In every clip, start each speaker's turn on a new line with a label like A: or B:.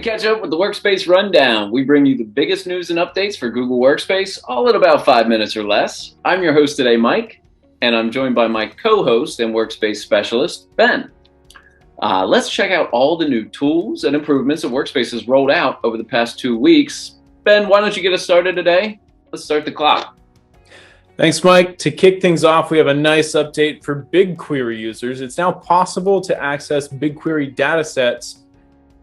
A: catch up with the Workspace Rundown. We bring you the biggest news and updates for Google Workspace, all in about 5 minutes or less. I'm your host today, Mike, and I'm joined by my co-host and Workspace specialist, Ben. Let's check out all the new tools and improvements that Workspace has rolled out over the past 2 weeks. Ben, why don't you get us started today? Let's start the clock.
B: Thanks, Mike. To kick things off, we have a nice update for Bigquery users. It's now possible to access Bigquery datasets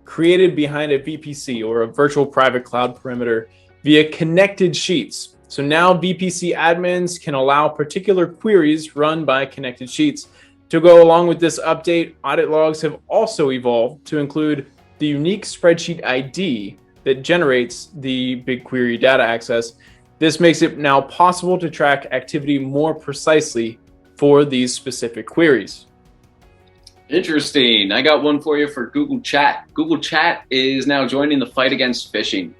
B: created behind a VPC or a virtual private cloud perimeter via connected sheets. So now VPC admins can allow particular queries run by connected sheets. To go along with this update, audit logs have also evolved to include the unique spreadsheet ID that generates the Bigquery data access. This makes it now possible to track activity more precisely for these specific queries.
A: Interesting. I got one for you for Google Chat. Google Chat is now joining the fight against phishing.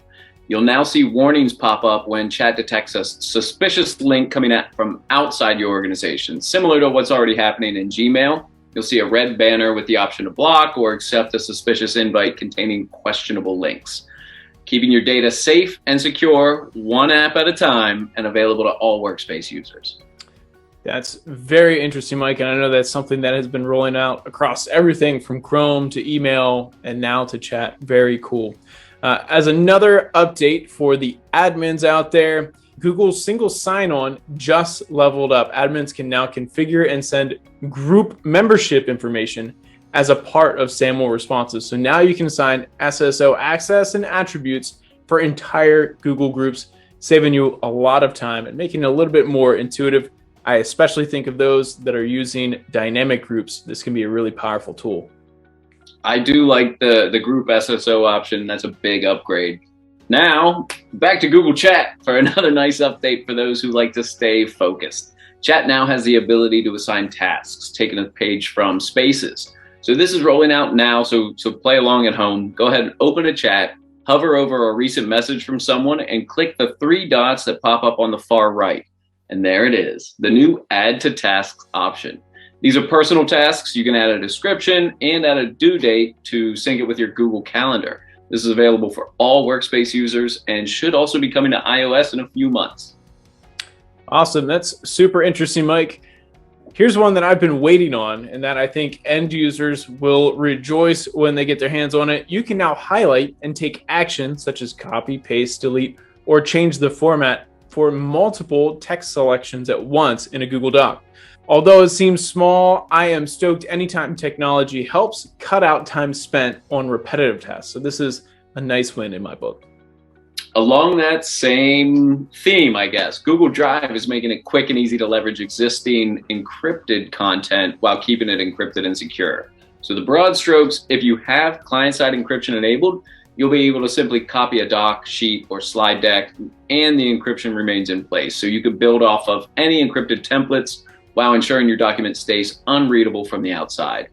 A: You'll now see warnings pop up when chat detects a suspicious link coming from outside your organization. Similar to what's already happening in Gmail, you'll see a red banner with the option to block or accept a suspicious invite containing questionable links. Keeping your data safe and secure, one app at a time, and available to all Workspace users.
B: That's very interesting, Mike, and I know that's something that has been rolling out across everything from Chrome to email and now to chat. Very cool. As another update for the admins out there, Google's single sign-on just leveled up. Admins can now configure and send group membership information as a part of SAML responses. So now you can assign SSO access and attributes for entire Google groups, saving you a lot of time and making it a little bit more intuitive. I especially think of those that are using dynamic groups. This can be a really powerful tool.
A: I do like the group SSO option. That's a big upgrade. Now, back to Google Chat for another nice update for those who like to stay focused. Chat now has the ability to assign tasks, taking a page from Spaces. So this is rolling out now, so play along at home. Go ahead and open a chat, hover over a recent message from someone, and click the 3 dots that pop up on the far right. And there it is, the new Add to Tasks option. These are personal tasks. You can add a description and add a due date to sync it with your Google Calendar. This is available for all Workspace users and should also be coming to iOS in a few months.
B: Awesome. That's super interesting, Mike. Here's one that I've been waiting on and that I think end users will rejoice when they get their hands on it. You can now highlight and take action such as copy, paste, delete, or change the format for multiple text selections at once in a Google Doc. Although it seems small, I am stoked anytime technology helps cut out time spent on repetitive tasks. So this is a nice win in my book.
A: Along that same theme, I guess, Google Drive is making it quick and easy to leverage existing encrypted content while keeping it encrypted and secure. So the broad strokes, if you have client-side encryption enabled, you'll be able to simply copy a doc, sheet, or slide deck, and the encryption remains in place. So you could build off of any encrypted templates while ensuring your document stays unreadable from the outside.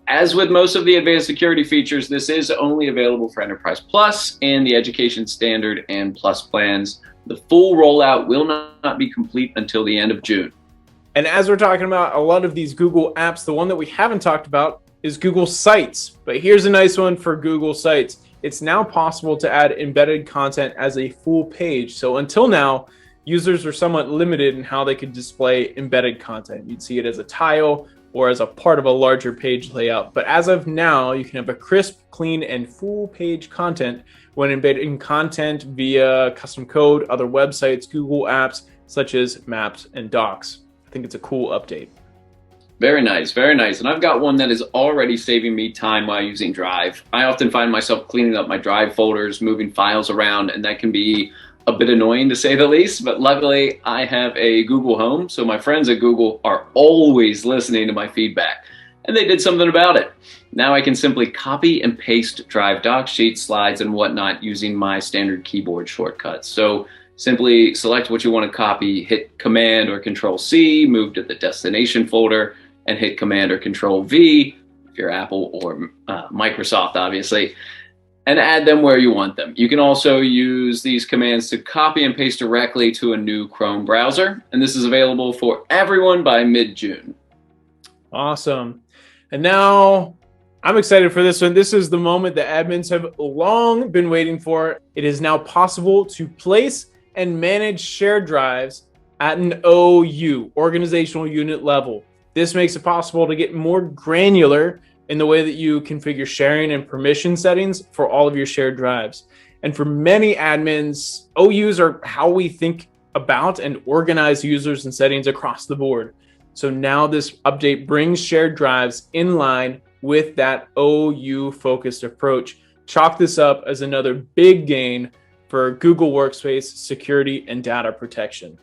A: As with most of the advanced security features, this is only available for Enterprise Plus and the Education Standard and Plus plans. The full rollout will not be complete until the end of June.
B: And as we're talking about a lot of these Google apps, the one that we haven't talked about is Google Sites. But here's a nice one for Google Sites. It's now possible to add embedded content as a full page. So until now, users were somewhat limited in how they could display embedded content. You'd see it as a tile or as a part of a larger page layout. But as of now, you can have a crisp, clean, and full page content when embedding content via custom code, other websites, Google apps, such as Maps and Docs. I think it's a cool update.
A: Very nice, very nice. And I've got one that is already saving me time while using Drive. I often find myself cleaning up my Drive folders, moving files around, and that can be a bit annoying to say the least, but luckily I have a Google Home, so my friends at Google are always listening to my feedback, and they did something about it. Now I can simply copy and paste Drive doc sheets, slides, and whatnot using my standard keyboard shortcuts. So simply select what you want to copy, hit Command or Control C, move to the destination folder, and hit Command or Control V, if you're Apple or Microsoft, obviously, and add them where you want them. You can also use these commands to copy and paste directly to a new Chrome browser, and this is available for everyone by mid-June.
B: Awesome. And now I'm excited for this one. This is the moment that admins have long been waiting for. It is now possible to place and manage shared drives at an OU, organizational unit level. This makes it possible to get more granular in the way that you configure sharing and permission settings for all of your shared drives. And for many admins, OUs are how we think about and organize users and settings across the board. So now this update brings shared drives in line with that OU focused approach. Chalk this up as another big gain for Google Workspace security and data protection.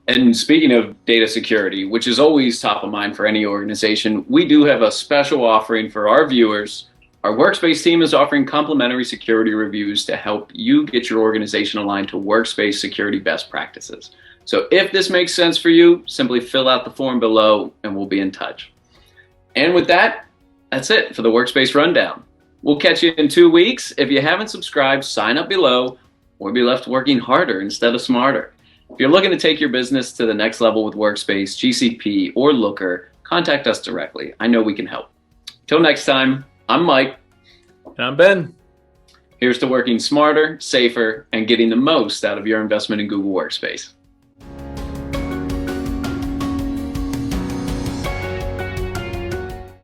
A: And speaking of data security, which is always top of mind for any organization, we do have a special offering for our viewers. Our Workspace team is offering complimentary security reviews to help you get your organization aligned to Workspace security best practices. So if this makes sense for you, simply fill out the form below and we'll be in touch. And with that, that's it for the Workspace Rundown. We'll catch you in 2 weeks. If you haven't subscribed, sign up below or be left working harder instead of smarter. If you're looking to take your business to the next level with Workspace, GCP, or Looker, contact us directly. I know we can help. Till next time, I'm Mike.
B: And I'm Ben.
A: Here's to working smarter, safer, and getting the most out of your investment in Google Workspace.